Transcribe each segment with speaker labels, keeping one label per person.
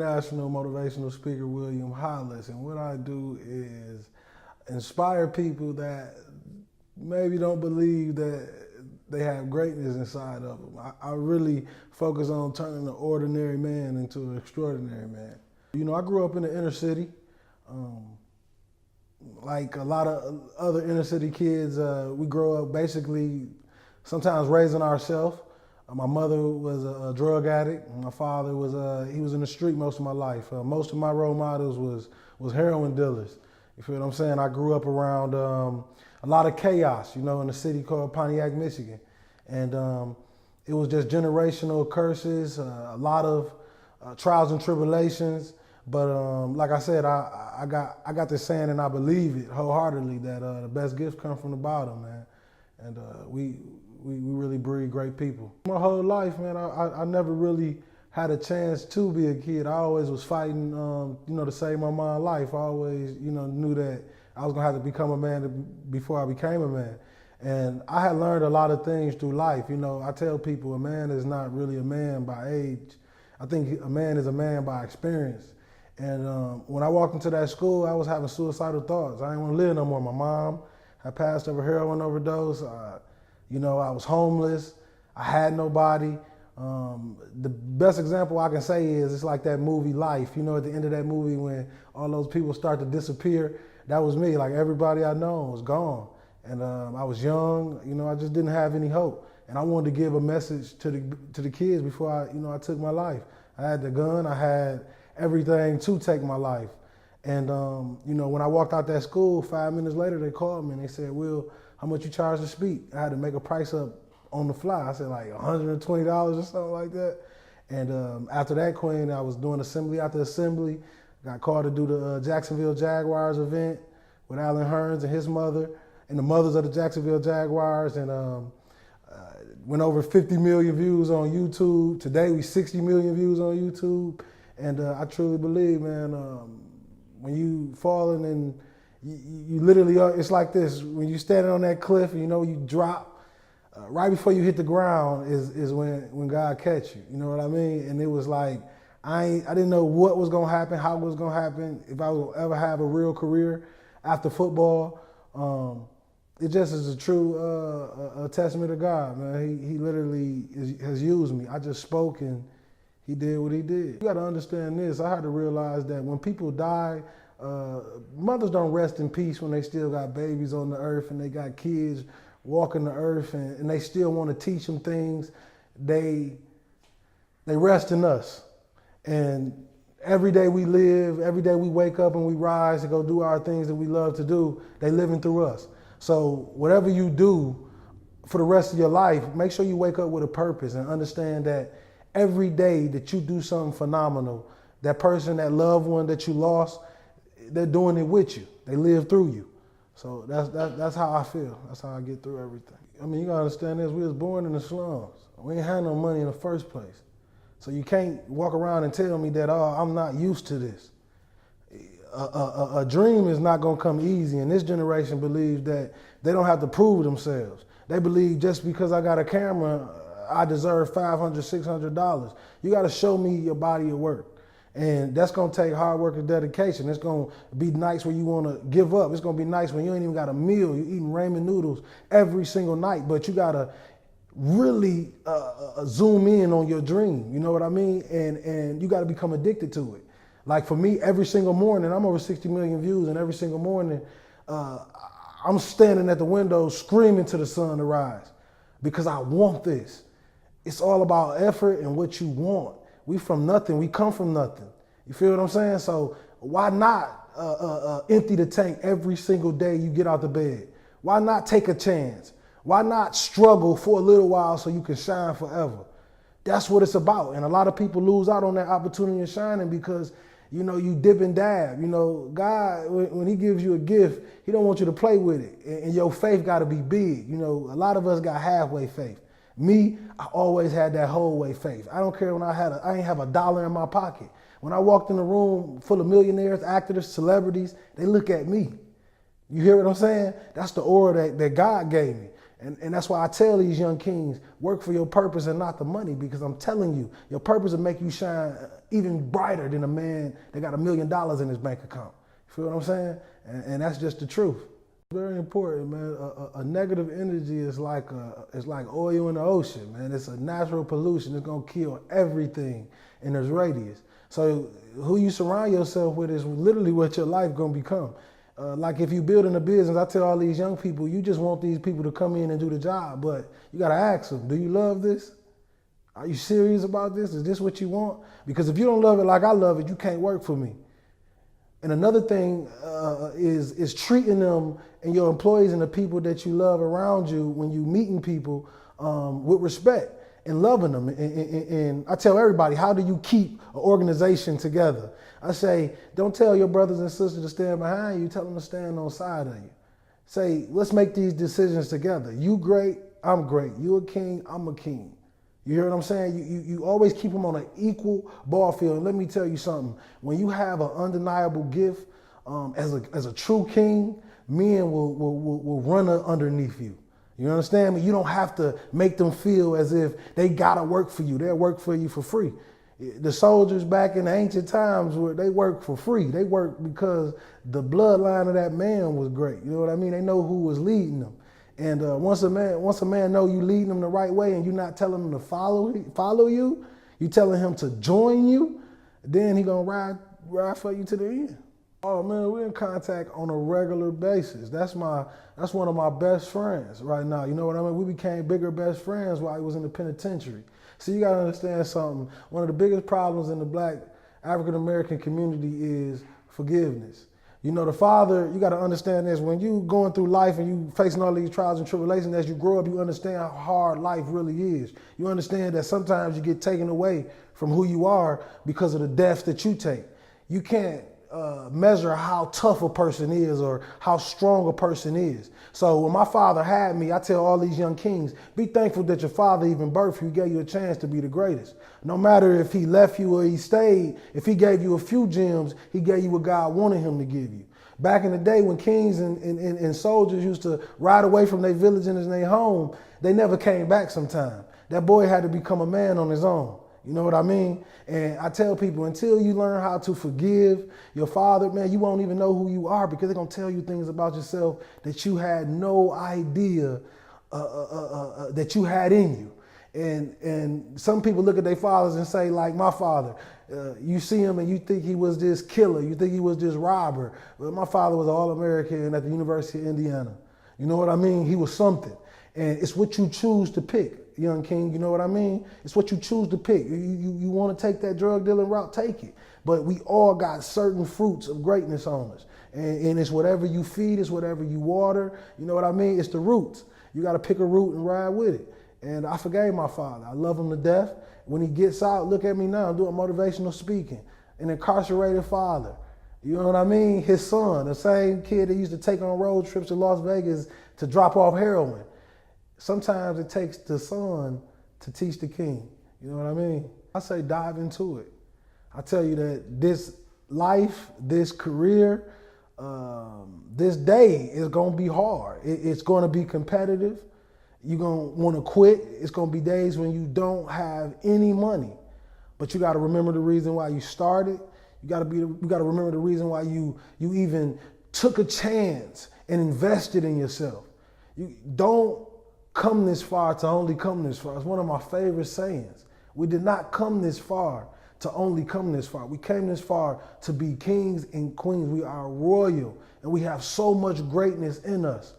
Speaker 1: International Motivational Speaker William Hollis, and what I do is inspire people that maybe don't believe that they have greatness inside of them. I really focus on turning an ordinary man into an extraordinary man. You know, I grew up in the inner city. Like a lot of other inner city kids, we grow up basically sometimes raising ourselves. My mother was a drug addict. My father was he was in the street most of my life. Most of my role models was heroin dealers. You feel what I'm saying? I grew up around a lot of chaos, you know, in a city called Pontiac, Michigan. And it was just generational curses, a lot of trials and tribulations. But like I said, I got this saying, and I believe it wholeheartedly, that the best gifts come from the bottom, man. And we really breed great people. My whole life, man, I never really had a chance to be a kid. I always was fighting, you know, to save my mom's life. I always, you know, knew that I was gonna have to become a man before I became a man. And I had learned a lot of things through life. You know, I tell people a man is not really a man by age. I think a man is a man by experience. And when I walked into that school, I was having suicidal thoughts. I didn't want to live no more. My mom had passed of a heroin overdose. You know, I was homeless. I had nobody. The best example I can say is it's like that movie Life. You know, at the end of that movie when all those people start to disappear, that was me. Like everybody I know was gone. And I was young. You know, I just didn't have any hope. And I wanted to give a message to the kids before I took my life. I had the gun. I had everything to take my life. And, you know, when I walked out that school, 5 minutes later, they called me and they said, "Will, how much you charge to speak?" I had to make a price up on the fly. I said like $120 or something like that. And after that, Queen, I was doing assembly after assembly. Got called to do the Jacksonville Jaguars event with Alan Hearns and his mother and the mothers of the Jacksonville Jaguars. And went over 50 million views on YouTube. Today, we 60 million views on YouTube. And I truly believe, man, when you falling and you literally are, it's like this. When you're standing on that cliff, you know, you drop, right before you hit the ground is when God catch you. You know what I mean? And it was like, I didn't know what was going to happen, how it was going to happen, if I would ever have a real career after football. It just is a true a testament to God, man. He literally has used me. I just spoke and He did what He did. You got to understand this. I had to realize that when people die, mothers don't rest in peace when they still got babies on the earth and they got kids walking the earth and they still want to teach them things. They rest in us. And every day we live, every day we wake up and we rise to go do our things that we love to do, they living through us. So whatever you do for the rest of your life, make sure you wake up with a purpose and understand that every day that you do something phenomenal, that person, that loved one that you lost, they're doing it with you. They live through you. So that's how I feel. That's how I get through everything. I mean, you gotta understand this. We was born in the slums. We ain't had no money in the first place. So you can't walk around and tell me that, oh, I'm not used to this. A dream is not gonna come easy, and this generation believes that they don't have to prove themselves. They believe just because I got a camera, I deserve $500, $600. You gotta show me your body of work. And that's gonna take hard work and dedication. It's gonna be nights where you wanna give up. It's gonna be nights when you ain't even got a meal. You're eating ramen noodles every single night, but you gotta really zoom in on your dream. You know what I mean? And you gotta become addicted to it. Like for me, every single morning, I'm over 60 million views, and every single morning, I'm standing at the window screaming to the sun to rise because I want this. It's all about effort and what you want. We from nothing. We come from nothing. You feel what I'm saying? So why not empty the tank every single day you get out the bed? Why not take a chance? Why not struggle for a little while so you can shine forever? That's what it's about. And a lot of people lose out on that opportunity of shining because, you know, you dip and dab. You know, God, when He gives you a gift, He don't want you to play with it. And your faith got to be big. You know, a lot of us got halfway faith. Me, I always had that whole way faith. I don't care when I ain't have $1 in my pocket. When I walked in a room full of millionaires, actors, celebrities, they look at me. You hear what I'm saying? That's the aura that God gave me. And that's why I tell these young kings, work for your purpose and not the money, because I'm telling you, your purpose will make you shine even brighter than a man that got $1 million in his bank account. You feel what I'm saying? And that's just the truth. Very important, man. A negative energy is like oil in the ocean, man. It's a natural pollution. It's gonna kill everything in its radius. So who you surround yourself with is literally what your life gonna become. Like if you building a business, I tell all these young people, you just want these people to come in and do the job, but you gotta ask them, do you love this? Are you serious about this? Is this what you want? Because if you don't love it like I love it, you can't work for me. And another thing is treating them and your employees and the people that you love around you when you meeting people with respect and loving them. And I tell everybody, how do you keep an organization together? I say, don't tell your brothers and sisters to stand behind you, tell them to stand on side of you. Say, let's make these decisions together. You great, I'm great. You a king, I'm a king. You hear what I'm saying? You always keep them on an equal ball field. And let me tell you something. When you have an undeniable gift, as a true king, men will run underneath you. You understand me? You don't have to make them feel as if they gotta work for you. They'll work for you for free. The soldiers back in the ancient times, they worked for free. They worked because the bloodline of that man was great. You know what I mean? They know who was leading them. And once a man know you leading them the right way and you're not telling him to follow you, you telling him to join you, then he gonna ride for you to the end. Oh man, we're in contact on a regular basis. That's one of my best friends right now. You know what I mean? We became bigger best friends while he was in the penitentiary. So you gotta understand something. One of the biggest problems in the Black African American community is forgiveness. You know, the father, you got to understand this, when you going through life and you facing all these trials and tribulations, as you grow up, you understand how hard life really is. You understand that sometimes you get taken away from who you are because of the deaths that you take. You can't measure how tough a person is or how strong a person is. So when my father had me, I tell all these young kings, be thankful that your father even birthed you, gave you a chance to be the greatest. No matter if he left you or he stayed, if he gave you a few gems, he gave you what God wanted him to give you. Back in the day when kings and soldiers used to ride away from their village and their home, they never came back sometime. That boy had to become a man on his own. You know what I mean? And I tell people, until you learn how to forgive your father, man, you won't even know who you are, because they're going to tell you things about yourself that you had no idea that you had in you. And some people look at their fathers and say, like my father, you see him and you think he was this killer, you think he was this robber. But my father was an All-American at the University of Indiana. You know what I mean? He was something. And it's what you choose to pick. Young king, you know what I mean? It's what you choose to pick. You want to take that drug dealing route, take it. But we all got certain fruits of greatness on us. And it's whatever you feed, it's whatever you water. You know what I mean? It's the roots. You got to pick a root and ride with it. And I forgave my father. I love him to death. When he gets out, look at me now, I'm doing motivational speaking. An incarcerated father. You know what I mean? His son, the same kid that used to take on road trips to Las Vegas to drop off heroin. Sometimes it takes the son to teach the king. You know what I mean? I say dive into it. I tell you that this life, this career, this day is going to be hard. It's going to be competitive. You're going to want to quit. It's going to be days when you don't have any money. But you got to remember the reason why you started. You got to remember the reason why you even took a chance and invested in yourself. You don't come this far to only come this far. It's one of my favorite sayings. We did not come this far to only come this far. We came this far to be kings and queens. We are royal, and we have so much greatness in us.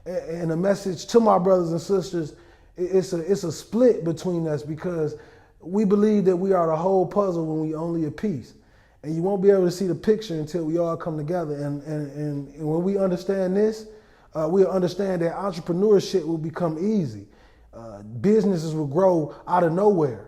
Speaker 1: And a message to my brothers and sisters, it's a split between us, because we believe that we are the whole puzzle when we only a piece. And you won't be able to see the picture until we all come together. And when we understand this, we'll understand that entrepreneurship will become easy. Businesses will grow out of nowhere.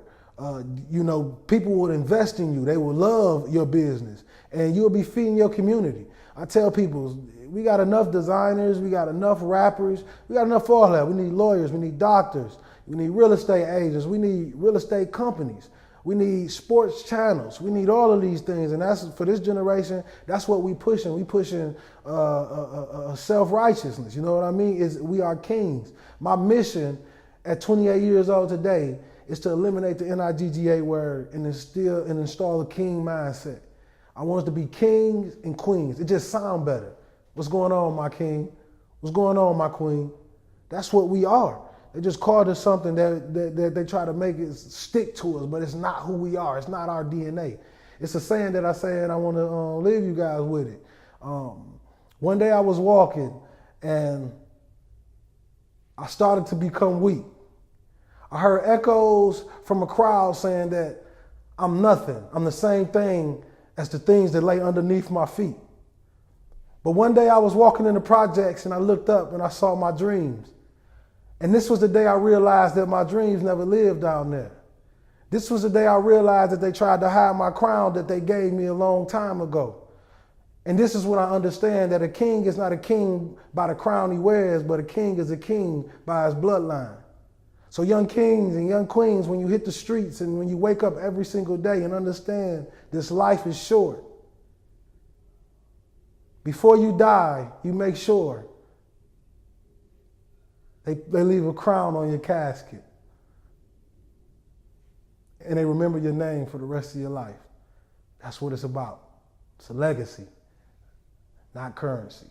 Speaker 1: People will invest in you. They will love your business, and you'll be feeding your community. I tell people, we got enough designers, we got enough rappers, we got enough for all that. We need lawyers, we need doctors, we need real estate agents, we need real estate companies. We need sports channels. We need all of these things. And that's for this generation, that's what we pushing. We pushing self-righteousness. You know what I mean? We are kings. My mission at 28 years old today is to eliminate the NIGGA word and install a king mindset. I want us to be kings and queens. It just sounds better. What's going on, my king? What's going on, my queen? That's what we are. They just called us something that they try to make it stick to us, but it's not who we are. It's not our DNA. It's a saying that I say, and I want to leave you guys with it. One day I was walking, and I started to become weak. I heard echoes from a crowd saying that I'm nothing. I'm the same thing as the things that lay underneath my feet. But one day I was walking in the projects, and I looked up and I saw my dreams. And this was the day I realized that my dreams never lived down there. This was the day I realized that they tried to hide my crown that they gave me a long time ago. And this is when I understand that a king is not a king by the crown he wears, but a king is a king by his bloodline. So young kings and young queens, when you hit the streets and when you wake up every single day and understand this life is short, before you die, you make sure they leave a crown on your casket. And they remember your name for the rest of your life. That's what it's about. It's a legacy, not currency.